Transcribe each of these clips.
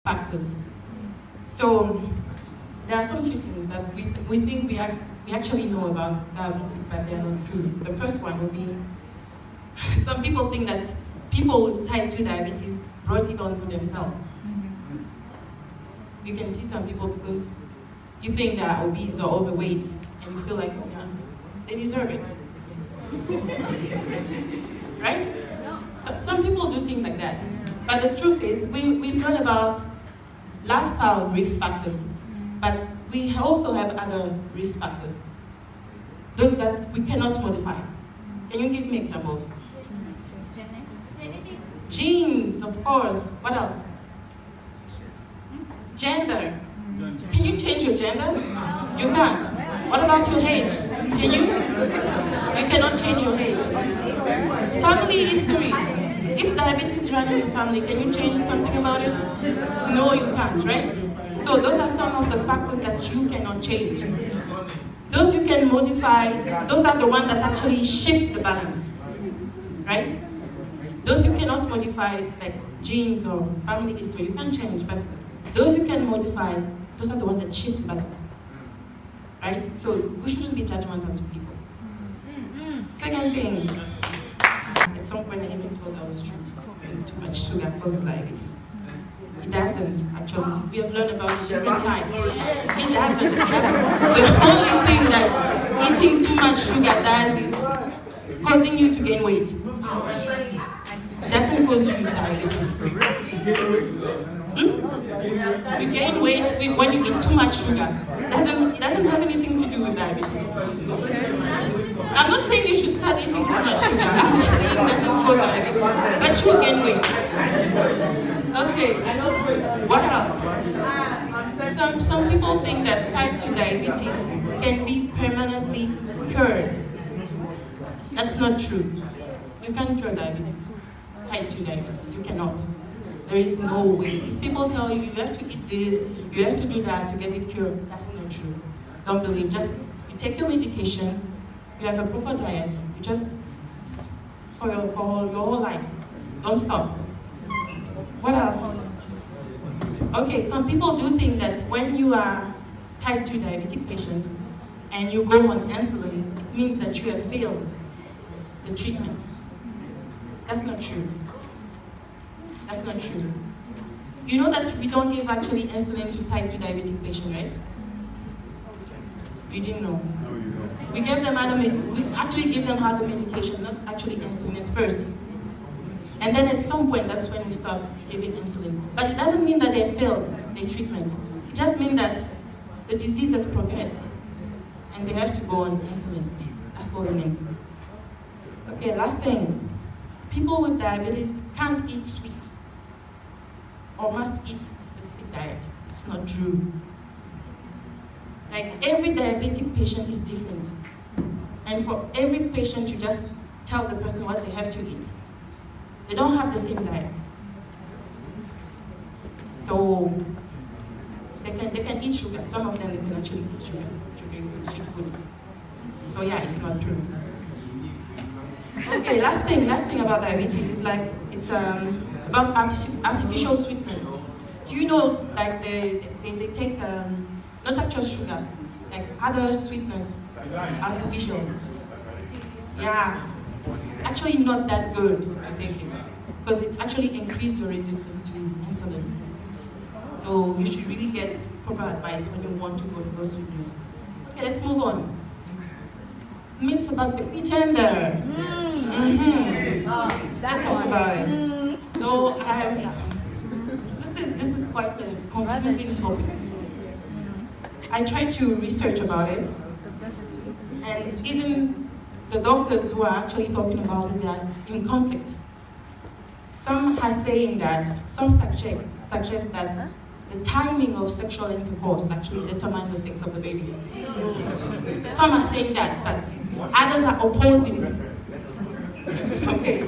factors. So there are some few things that we think we actually know about diabetes, but they are not true. The first one would be, some people think that people with type 2 diabetes brought it on to themselves. You can see some people because you think they are obese or overweight, and you feel like, oh yeah, they deserve it. Right? So, some people do think like that. But the truth is, we've learned about lifestyle risk factors, but we also have other risk factors. Those that we cannot modify. Can you give me examples? Genes, of course. What else? Gender. Can you change your gender? You can't. What about your age? Can you? You cannot change your age. Family history. If diabetes runs in your family, can you change something about it? No, you can't, right? So those are some of the factors that you cannot change. Those you can modify, those are the ones that actually shift the balance, right? Those you cannot modify, like genes or family history, you can change, but those you can modify, those are the ones that shift the balance, right? So we shouldn't be judgmental to people. Second thing, at some point I even thought I was true. Too much sugar causes diabetes. It doesn't, actually. We have learned about different types. It doesn't. The only thing that eating too much sugar does is causing you to gain weight. It doesn't cause you diabetes. You gain weight when you eat too much sugar. It doesn't have anything to do with diabetes. I'm not saying you should start eating too much sugar. I'm just saying it doesn't cause diabetes. But you gain weight. Okay. What else? Some people think that type 2 diabetes can be permanently cured. That's not true. You can't cure diabetes. Type 2 diabetes. You cannot. There is no way. If people tell you, you have to eat this, you have to do that to get it cured, that's not true. Don't believe. Just, you take your medication, you have a proper diet, you just, for your whole life. Don't stop. What else? Okay, some people do think that when you are type 2 diabetic patient and you go on insulin, it means that you have failed the treatment. That's not true. That's not true. You know that we don't give actually insulin to type 2 diabetic patient, right? You didn't know. We gave them we actually give them other medication, not actually insulin at first. And then at some point, that's when we start giving insulin. But it doesn't mean that they failed their treatment. It just means that the disease has progressed and they have to go on insulin. That's all I mean. Okay, last thing. People with diabetes can't eat sweets or must eat a specific diet. That's not true. Like, every diabetic patient is different. And for every patient, you just tell the person what they have to eat. They don't have the same diet. So they can eat sugar. Some of them, they can actually eat sugar, sweet food. So yeah, it's not true. Okay, last thing about diabetes is like, it's about artificial sweetness. Do you know, like, they take, not actual sugar, like other sweetness, artificial. Yeah, it's actually not that good to take it, because it actually increases your resistance to insulin. So you should really get proper advice when you want to go to those sweetness. Okay, let's move on. Myths about baby gender. Let's talk about it. So this is quite a confusing topic. I tried to research about it, and even the doctors who are actually talking about it, they are in conflict. Some are saying that, some suggest that the timing of sexual intercourse actually determines the sex of the baby. Some are saying that, but others are opposing it. Okay.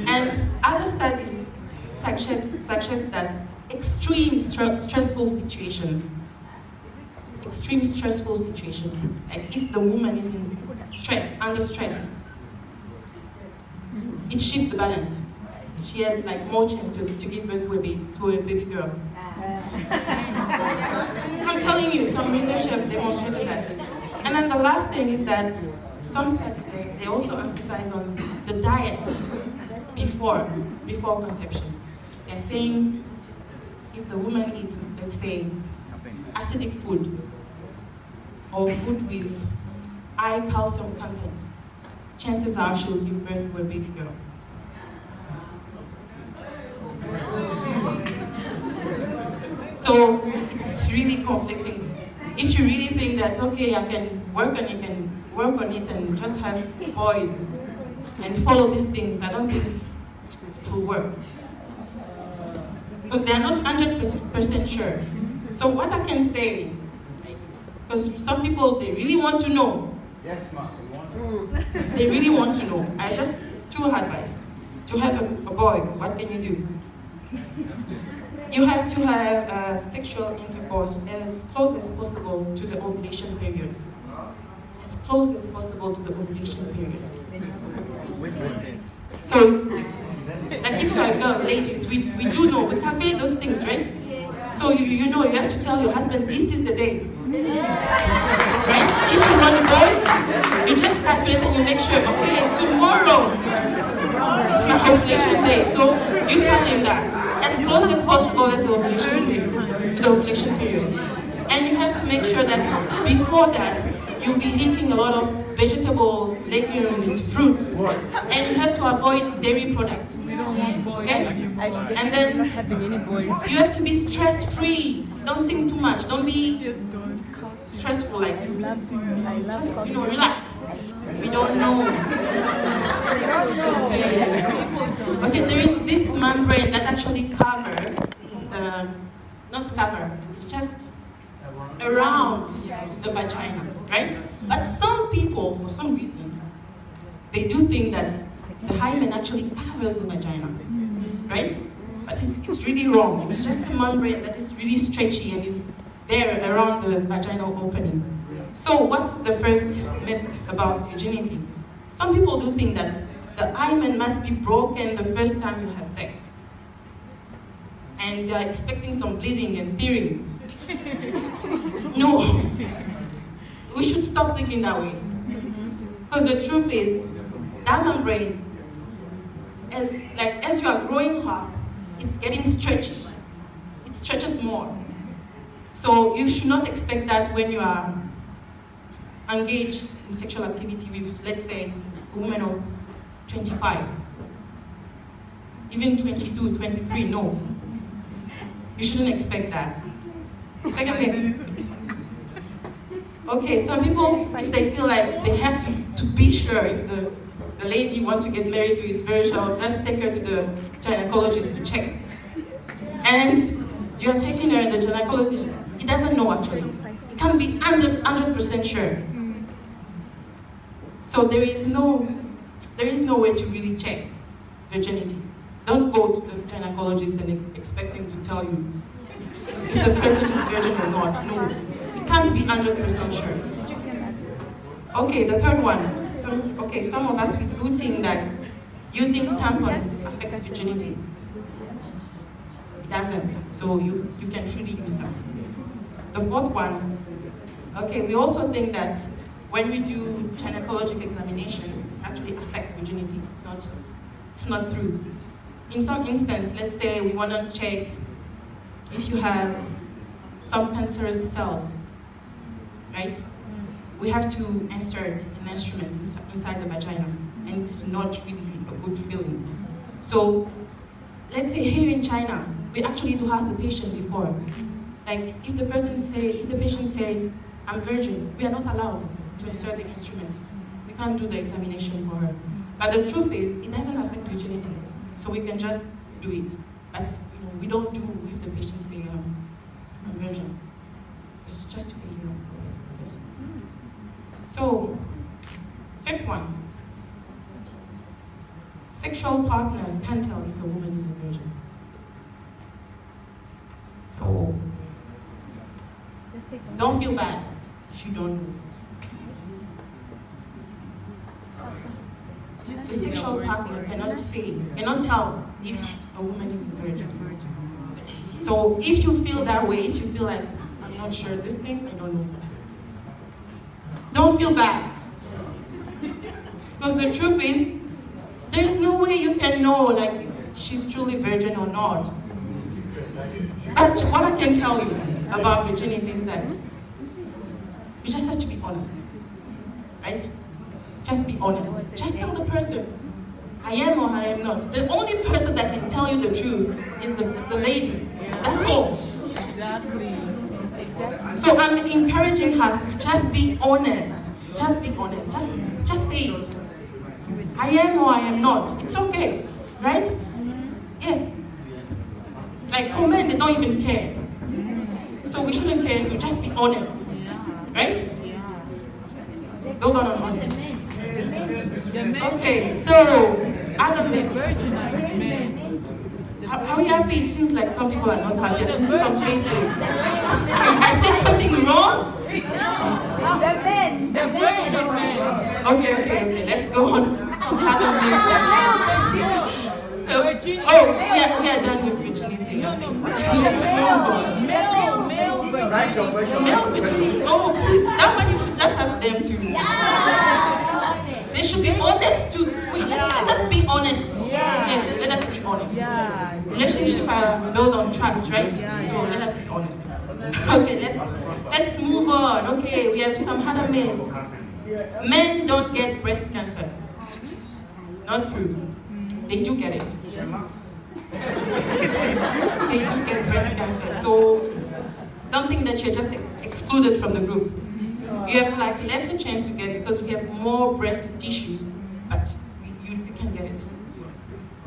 And other studies suggest that extreme stressful situations, like if the woman is in stress, under stress, it shifts the balance. She has like more chance to give birth to a baby girl. I'm telling you, some research have demonstrated that. And then the last thing is that some studies, they also emphasize on the diet before conception. They're saying if the woman eats, let's say, acidic food or food with high calcium content, chances are she will give birth to a baby girl. So it's really conflicting. If you really think that, okay, I can work on it and just have boys and follow these things, I don't think it will work. Because they are not 100% sure. So what I can say, because some people, they really want to know. Yes, ma'am. They really want to know. I just, two advice. To have a boy, what can you do? You have to have sexual intercourse as close as possible to the ovulation period. As close as possible to the ovulation period. So, like if you are a girl, ladies, we do know, we calculate those things, right? So you know, you have to tell your husband, this is the day. Right? If you want a boy, you just calculate and you make sure, okay, tomorrow, it's my ovulation day. So you tell him that, as close as possible as the ovulation period. And you have to make sure that before that, you'll be eating a lot of vegetables, legumes, fruits, and you have to avoid dairy products. Okay? And then you have to be stress-free. Don't think too much. Don't be stressful, like just, relax. We don't know. Okay, there is this membrane that actually it's just around the vagina, right? But some people, for some reason, they do think that the hymen actually covers the vagina, right? But it's really wrong. It's just a membrane that is really stretchy and is there around the vaginal opening. So what is the first myth about virginity? Some people do think that the hymen must be broken the first time you have sex. And they are expecting some bleeding and tearing. No. We should stop thinking that way. Because the truth is, that membrane, as you are growing up, it's getting stretchy. It stretches more. So you should not expect that when you are engaged in sexual activity with, let's say, a woman of 25, even 22, 23, no. You shouldn't expect that. Second thing. Okay, some people, if they feel like they have to be sure if the lady you want to get married to is very sure, just take her to the gynecologist to check. And you're taking her and the gynecologist, he doesn't know actually. He can't be 100% sure. So there is no way to really check virginity. Don't go to the gynecologist and expect him to tell you if the person is virgin or not. No, it can't be 100% sure. Okay, the third one. Some of us, we do think that using tampons affects virginity. It doesn't, so you can freely use them. The fourth one, okay, we also think that when we do gynecologic examination, it actually affects virginity. It's not true. In some instance, let's say we want to check if you have some cancerous cells, right? We have to insert an instrument inside the vagina, and it's not really a good feeling. So, let's say here in China, we actually do ask the patient before. Like, if the patient say, I'm virgin, we are not allowed to insert the instrument. We can't do the examination for her. But the truth is, it doesn't affect virginity, so we can just do it. But we don't do if the patient say, I'm virgin. It's just to be, this. So, fifth one. Sexual partner can't tell if a woman is a virgin. So, don't feel bad if you don't know. The sexual partner cannot tell if a woman is a virgin. So if you feel that way, if you feel like, I'm not sure this thing, I don't know. Don't feel bad. Because the truth is, there is no way you can know like if she's truly virgin or not. But what I can tell you about virginity is that you just have to be honest. Right? Just be honest. Just tell the person, I am or I am not. The only person that can tell you the truth is the lady. That's all. Exactly. So I'm encouraging us to just be honest. Just be honest. Just say it. I am or I am not. It's okay. Right? Yes. Like for men, they don't even care. So we shouldn't care to just be honest. Right? Build on honesty. Okay, so other men. Are we happy? It seems like some people are not happy. I can see some faces. I said something wrong? The virgin men. Okay. Let's go on. Some other men. We are done with virginity. Let's move on. Male virginity. Oh, please. That one you should just ask them to. They should be honest too. Wait, let us be honest. Yes, let us be honest. Relationship are built on trust, right? So let us be honest. Okay, let's move on. Okay, we have some other myths. Men don't get breast cancer. Not true. They do get it. They do get breast cancer. So don't think that you're just excluded from the group. You have like lesser chance to get it because we have more breast tissues, but you can get it.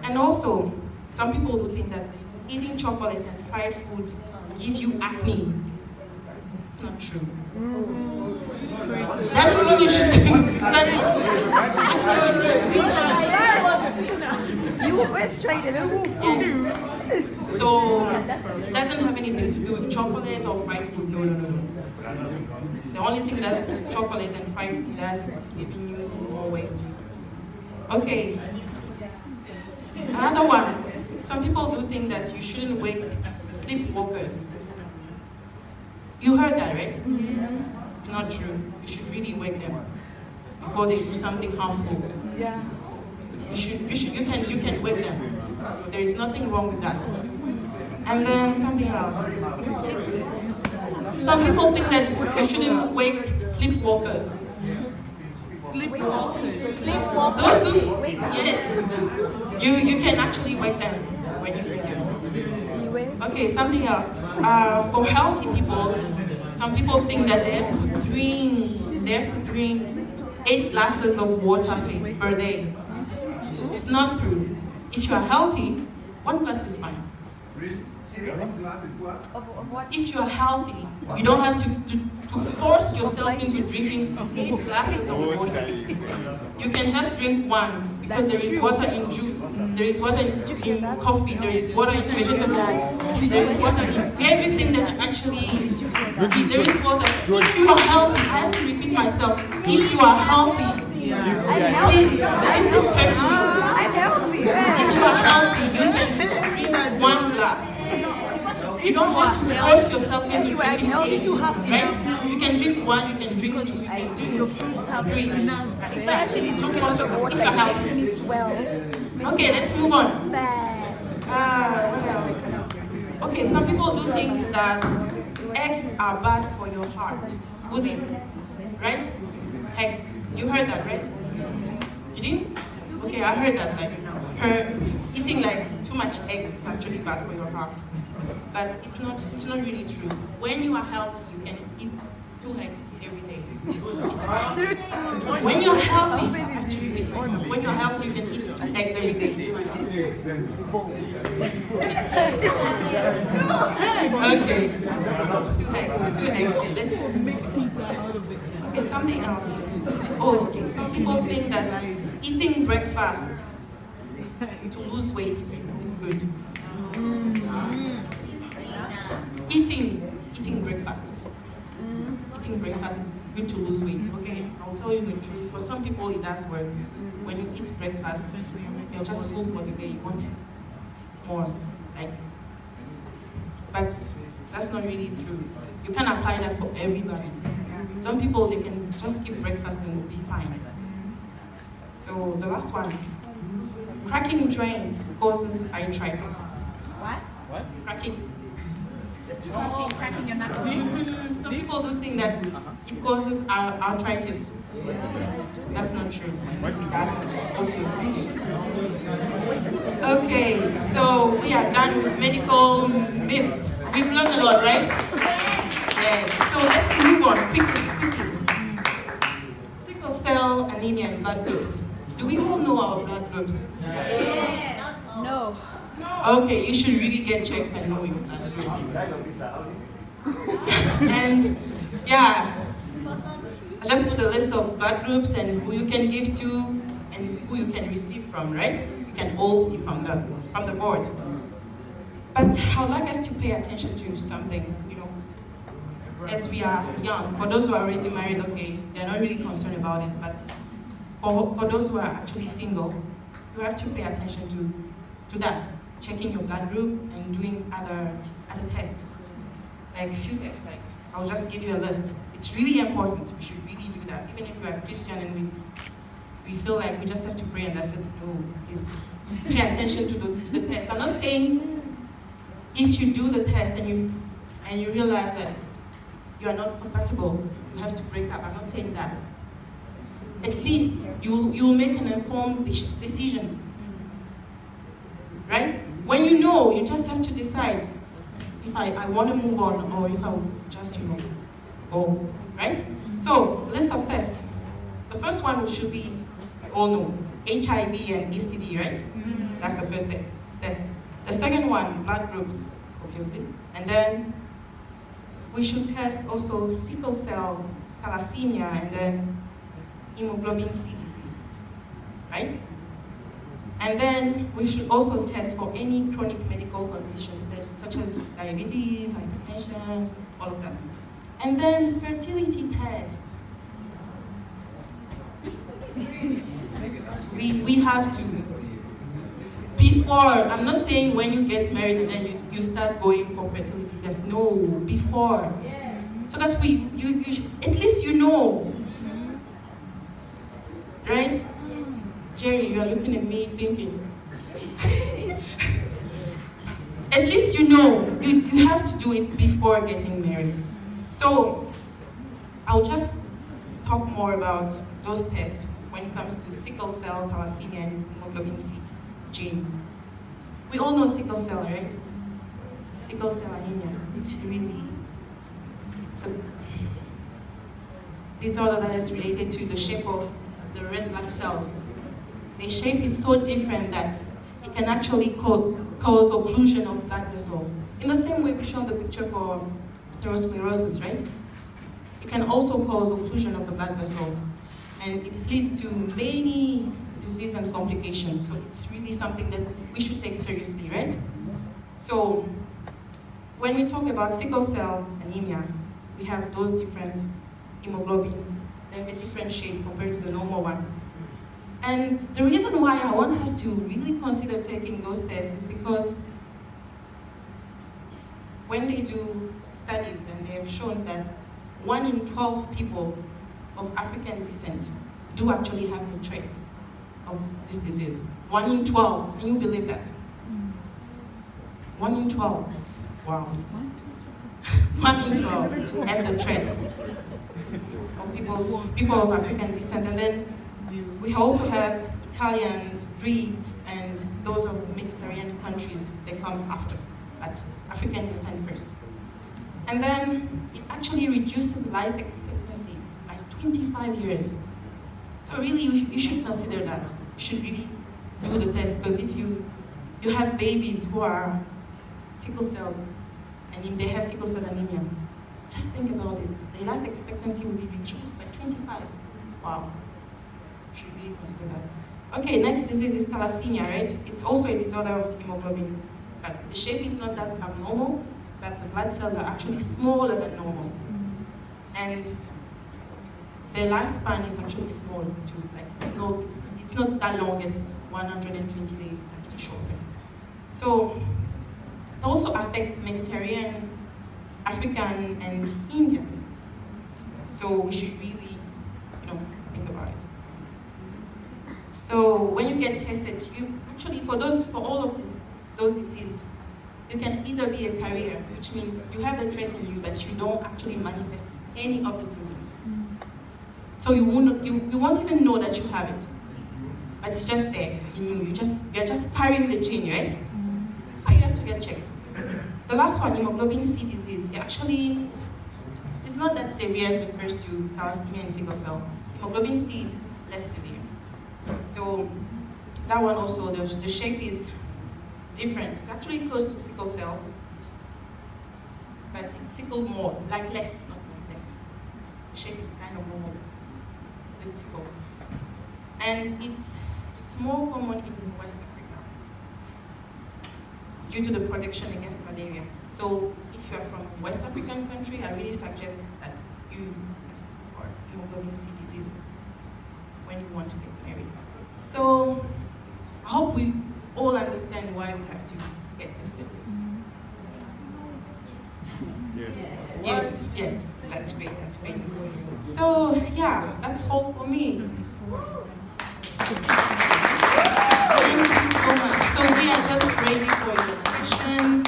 And also, some people do think that eating chocolate and fried food give you acne. It's not true. Doesn't mean you should think that. Yes. So it doesn't have anything to do with chocolate or fried food. No. The only thing that's chocolate and fried food does is giving you more weight. Okay. Another one. Some people do think that you shouldn't wake sleepwalkers. You heard that, right? It's not true. You should really wake them before they do something harmful. Yeah. You can wake them. So there is nothing wrong with that. And then something else. Some people think that you shouldn't wake sleepwalkers. Sleepwalkers. Those yes. You can actually wake them when you see them. Okay, something else. For healthy people, some people think that they have to drink 8 glasses of water per day. It's not true. If you are healthy, 1 glass is fine. If you are healthy, you don't have to force yourself into drinking 8 glasses of water. You can just drink 1 because there is water in juice, there is water in coffee, there is water in vegetables, there is water in everything that you actually eat. There is water. If you are healthy, I have to repeat myself. If you are healthy, please listen carefully. If you are healthy, you can drink 1 glass. You don't have to force yourself into drinking 8, right? You can drink 1, you can drink 2, you can drink 3. Exactly. Don't force yourself if you are healthy. Okay, let's move on. What else? Okay, some people do things that eggs are bad for your heart. Would it? Right? Eggs. You heard that, right? You didn't? Okay, I heard that. Like, eating like too much eggs is actually bad for your heart. But it's not really true. When you are healthy, you can eat 2 eggs every day. It's fine. When you're healthy, I have to repeat myself. When you're healthy, you can eat 2 eggs every day. Okay. 2 eggs. Let's. Okay, something else. Oh, okay. Some people think that eating breakfast to lose weight is good. Eating breakfast. Eating breakfast is good to lose weight. Okay, I'll tell you the truth. For some people, it does work. When you eat breakfast, you're just full for the day. You want more. Like but that's not really true. You can apply that for everybody. Some people, they can just skip breakfast and be fine. So the last one, cracking joints causes arthritis. What? What? Cracking. Oh, cracking your knuckles. Some people do think that it causes arthritis. That's not true. It doesn't, obviously. Okay, so we are done with medical myth. We've learned a lot, right? Yes. So let's move on quickly. Sickle cell anemia and blood groups. Do we all know our blood groups? No. Okay, you should really get checked and know your blood group. And yeah, I just put a list of blood groups and who you can give to and who you can receive from, right? You can all see from the board. But I'd like us to pay attention to something, as we are young. For those who are already married, okay, they're not really concerned about it, but for those who are actually single, you have to pay attention to that, checking your blood group and doing other tests, like few tests. Like I'll just give you a list. It's really important. We should really do that, even if we are Christian and we feel like we just have to pray and that's it. No, please pay attention to the test. I'm not saying if you do the test and you realize that you are not compatible, you have to break up. I'm not saying that. At least you'll make an informed decision, right? When you know, you just have to decide if I want to move on or if I will just, go, right? So, list of tests. The first one should be, all know, HIV and STD, right? That's the first test. The second one, blood groups, obviously. And then we should test also sickle cell, thalassemia, and then hemoglobin C disease, right? And then we should also test for any chronic medical conditions, such as diabetes, hypertension, all of that. And then fertility tests. We have to. Before, I'm not saying when you get married and then you start going for fertility tests. No, before. So that at least you know. Right? Jerry, you are looking at me thinking. At least you know. You have to do it before getting married. So, I'll just talk more about those tests when it comes to sickle cell, thalassemia, and hemoglobin C gene. We all know sickle cell, right? Sickle cell anemia. It's a disorder that is related to the shape of the red blood cells. The shape is so different that it can actually cause occlusion of blood vessels. In the same way we showed the picture for atherosclerosis, right? It can also cause occlusion of the blood vessels, and it leads to many disease and complications. So it's really something that we should take seriously, right? So when we talk about sickle cell anemia, we have those different hemoglobin. They have a different shape compared to the normal one. And the reason why I want us to really consider taking those tests is because when they do studies and they have shown that 1 in 12 people of African descent do actually have the trait of this disease. 1 in 12, can you believe that? 1 in 12, it's, wow. 1 in 12 have the trait of people of African descent. And then we also have Italians, Greeks, and those of Mediterranean countries. They come after, but African descent first. And then it actually reduces life expectancy by 25 years. So really, you should consider that. You should really do the test, because if you have babies who are sickle cell, and if they have sickle cell anemia, just think about it. Their life expectancy will be reduced by 25. Wow. You should really consider that. Okay, next disease is thalassemia, right? It's also a disorder of hemoglobin, but the shape is not that abnormal, but the blood cells are actually smaller than normal. And their lifespan is actually small too. Like it's not that long as 120 days, it's actually shorter. So also affects Mediterranean, African, and Indian. So we should really, think about it. So when you get tested, you actually, for all of those diseases, you can either be a carrier, which means you have the trait in you, but you don't actually manifest any of the symptoms. So you won't even know that you have it, but it's just there in you. You're just carrying the gene, right? That's why you have to get checked. The last one, hemoglobin C disease, it's not that severe as the first two, thalassemia and sickle cell. Hemoglobin C is less severe. So that one also, the shape is different. It's actually close to sickle cell, but it's sickle more, like less, not more, less. The shape is kind of normal, but it's a bit sickle. And it's more common in West Africa due to the protection against malaria. So if you are from a West African country, I really suggest that you test for hemoglobin C disease when you want to get married. So I hope we all understand why we have to get tested. Yes, that's great. So yeah, that's all for me. Thank you so much. So we are just ready for your questions.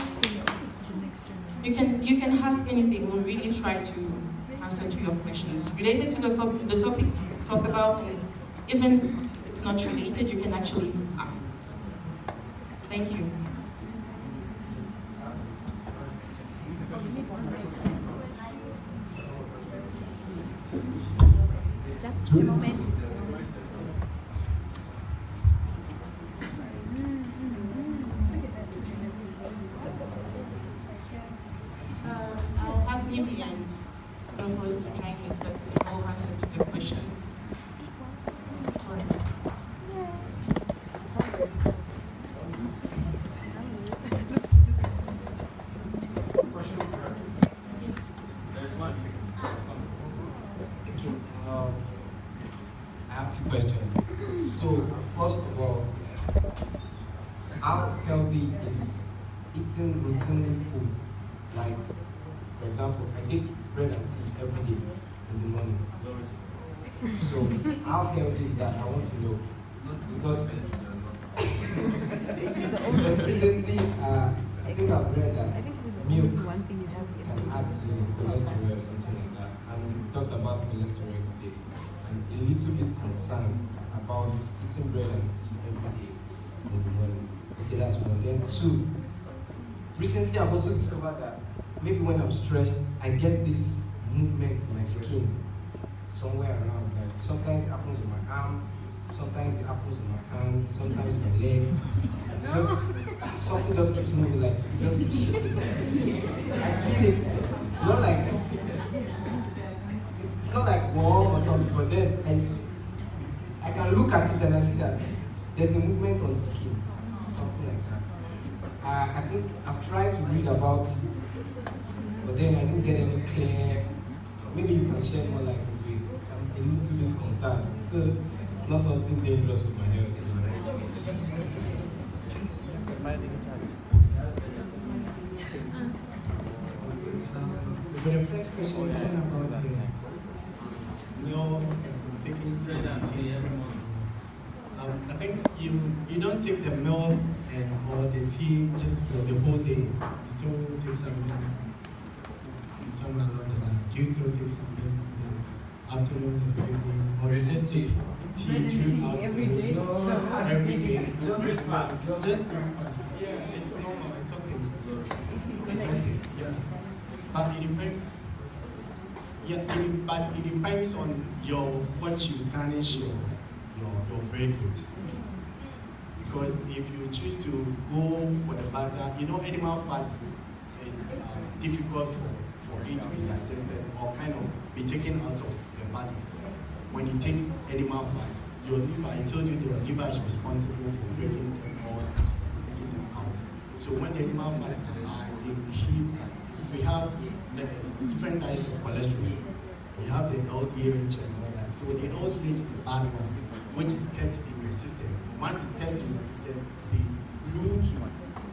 You can ask anything. We'll really try to answer to your questions related to the topic we talk about, and even if it's not related, you can actually ask. Thank you. Just a moment. I'll ask Nivi and Rufus to join me, but we can all answer to the questions. I have two questions. So, first of all, how healthy is eating routine foods? Like, for example, I take bread and tea every day in the morning. So, how healthy is that? I want to know. Because recently, I think I've read that milk can add to cholesterol or something like that. And we talked about cholesterol today. I'm a little bit concerned about eating bread and tea every day in the morning. Okay, that's one. Then two, recently I've also discovered that maybe when I'm stressed, I get this movement in my skin somewhere around. Like sometimes it happens in my arm, sometimes it happens in my hand, sometimes my leg. Just something just keeps moving, like it just keeps sitting there. I feel it. Not like it's not like warm or something, but then I can look at it and I see that there's a movement on the skin, something like that. I think I've tried to read about it, but then I didn't get any clear. Maybe you can share more light into it. I'm a little bit concerned. So it's not something dangerous with my health. For the first question, talking about the meal taking tea, I think you don't take the milk or the tea just for the whole day. You still take something somewhere along the line. Do you still take something in the afternoon or evening, or you just take tea throughout every day? Every day. Just breakfast. Yeah, it's normal. It's okay. It's okay. Yeah. But it depends. Yeah, but it depends on what you garnish your bread with. Because if you choose to go for the butter, animal fats, it's difficult for it to be digested or kind of be taken out of the body. When you take animal fats, your liver, I told you your liver is responsible for breaking them or taking them out. So when the animal fats are high, we have different types of cholesterol. We have the LDH and all that. So the LDH is the bad one, which is kept in your system. Once it's kept in your system, the glue to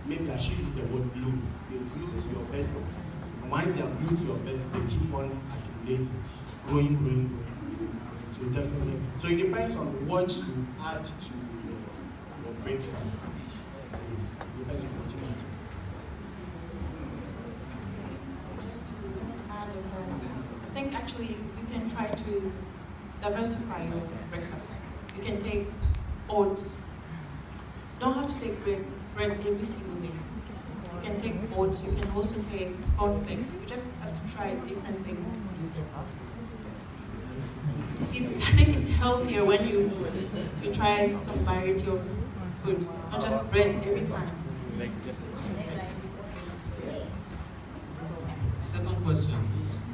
maybe I should use the word glue. They glue to your vessels. And once they are glued to your vessels, they keep on accumulating, growing. So definitely, so it depends on what you add to your breakfast. Yes, it depends on what you add to your breakfast. Just to add on that, I think actually you can try to diversify your breakfast. You can take oats. You don't have to take bread every single day. You can take oats. You can also take cornflakes. You just have to try different things. I think it's healthier when you try some variety of food, not just bread every time. Second question.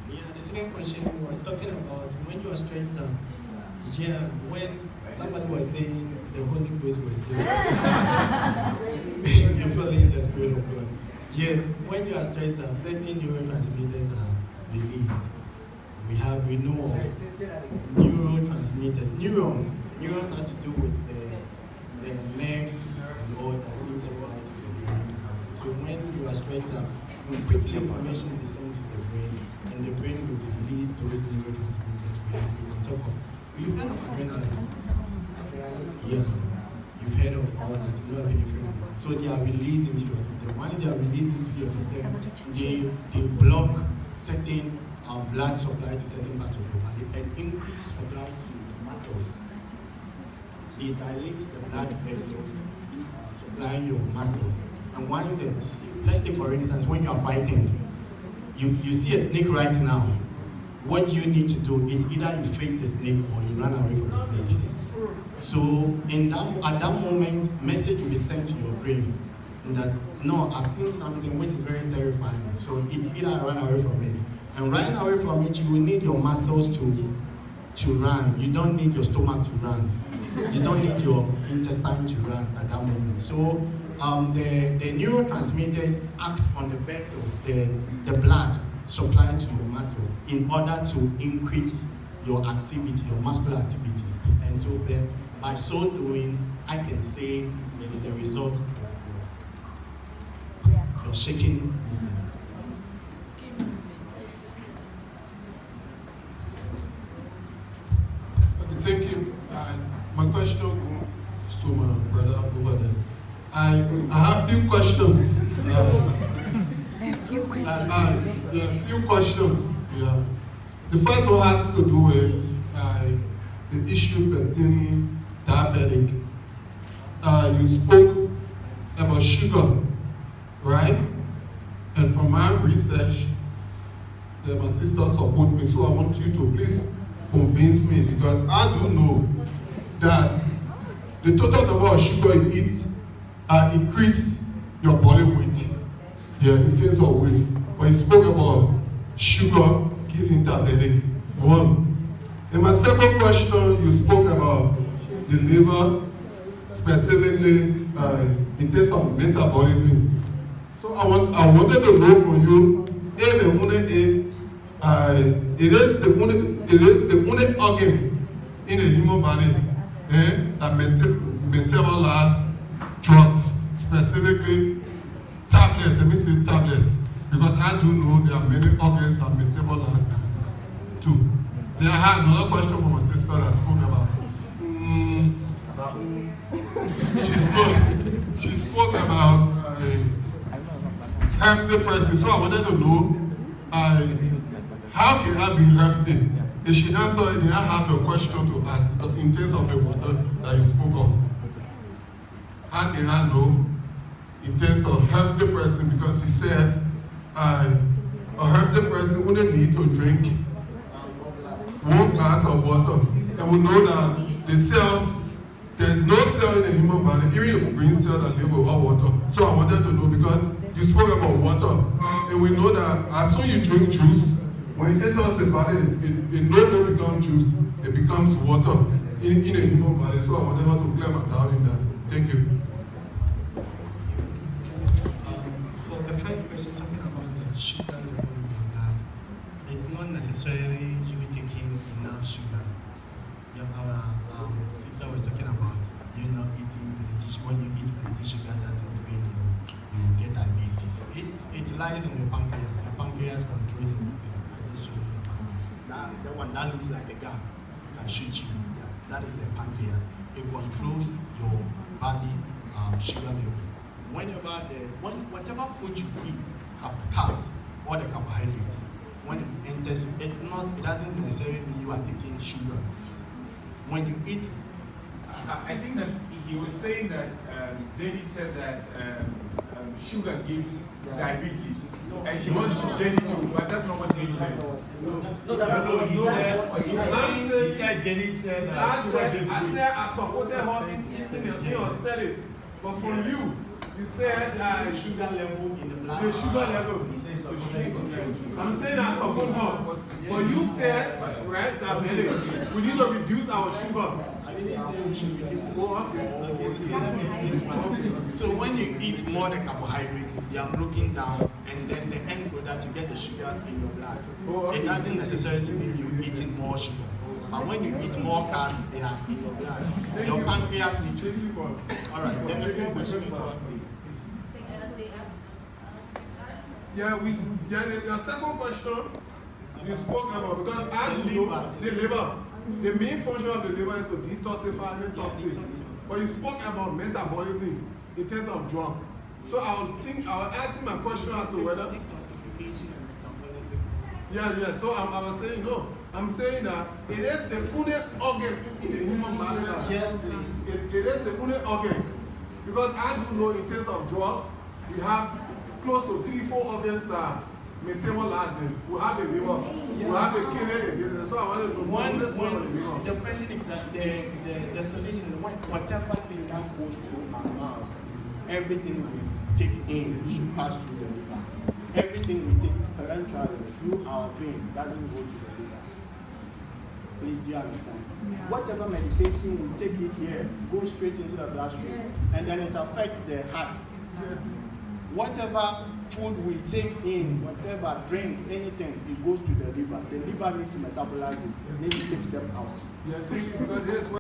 Yeah, the second question was talking about when you are stressed out. Yeah, when somebody was saying the Holy Ghost was just you're feeling the Spirit of God. Yes, when you are stressed out, certain neurotransmitters are released. We know of neurotransmitters. Neurons has to do with the nerves and all that being supplied to the brain. So when you are stressed out, quickly information is sent to the brain, and the brain will release those neurotransmitters we have on top of. You've heard of adrenaline? Yeah. You've heard of all that, norepinephrine. So they are released into your system. Once they are released into your system, they block certain blood supply to certain parts of your body and increase supply to muscles. They dilate the blood vessels, supplying your muscles. And once let's take for instance, when you are fighting, you see a snake right now. What you need to do is either you face the snake or you run away from the snake. So at that moment, message will be sent to your brain that no, I've seen something which is very terrifying. So it's either I run away from it. And running away from it, you will need your muscles to run. You don't need your stomach to run. You don't need your intestine to run at that moment. So the neurotransmitters act on the vessels, the blood supplied to your muscles in order to increase your activity, your muscular activities. And so by so doing, I can say it is a result of your shaking movement. Okay, thank you. My question goes to my brother over there. I have few questions. Few questions. Yeah. The first one has to do with the issue pertaining diabetic. You spoke about sugar, right? And from my research, my sister support me, so I want you to please convince me, because I do know that the total number of sugar you eat increase your body weight, in terms of weight. But you spoke about sugar giving diabetic. One. In my second question, you spoke about the liver, specifically in terms of metabolism. So I wanted to know from you, it is the only organ in the human body that metabolize drugs, specifically tablets. Let me say tablets, because I do know there are many organs that metabolize disease too. Then I had another question from my sister that spoke about. She spoke about healthy person. So I wanted to know how can I be healthy? If she answered it, then I have a question to ask in terms of the water that you spoke of. How can I know in terms of healthy person? Because you said a healthy person wouldn't need to drink 1 glass of water. And we know that the cells, there's no cell in the human body, even the brain cell that live without water. So I wanted to know, because you spoke about water, and we know that as soon you drink juice, when it enters the body, it no longer becomes juice, it becomes water in the human body. So I wanted her to clear my doubt in that. Thank you. For the first question, talking about the sugar level in your blood, it's not necessarily you taking enough sugar. Our sister was talking about you not eating plenty. When you eat plenty sugar, doesn't mean you lies on your pancreas. Your pancreas controls everything. I just showed you the pancreas. That one that looks like a gun can shoot you. Yeah, that is the pancreas. It controls your body sugar level. Whatever food you eat, carbs or the carbohydrates, when it enters, it doesn't necessarily mean you are taking sugar. When you eat, I think that he was saying that Jenny said that sugar gives diabetes, and she wants Jenny to, but that's not what Jenny said. No, that's not what he said. He said Jenny said that sugar gives I said I supported her in your studies, but from you said sugar level in the blood. the sugar level. I'm saying I support her, but you said, right, that we need to reduce our sugar. I didn't say we should reduce it. Okay. So let me explain why. So when you eat more the carbohydrates, they are broken down, and then the end product, you get the sugar in your blood. It doesn't necessarily mean you're eating more sugar. But when you eat more carbs, they are in your blood. Your pancreas needs to. Alright, then the second question is what? The second question you spoke about, because I know the liver, the main function of the liver is to detoxify and toxic. But you spoke about metabolism in terms of drug. So I'll ask my question as to whether. Yeah. So I was saying no. I'm saying that it is the only organ in the human body that. Yes, please. It is the only organ. Because I do know in terms of drug, we have close to 3-4 organs that metabolizing. We have the liver, we have the kidney, the business. So I wanted to know the question is that the solution is whatever thing that goes through our mouth, everything we take in should pass through the liver. Everything we take parenterally through our vein doesn't go to the liver. Please, do you understand? Whatever medication we take it here goes straight into the bloodstream, and then it affects the heart. Whatever food we take in, whatever drink, anything, it goes to the liver. The liver needs to metabolize it, needs to take them out. Yeah, because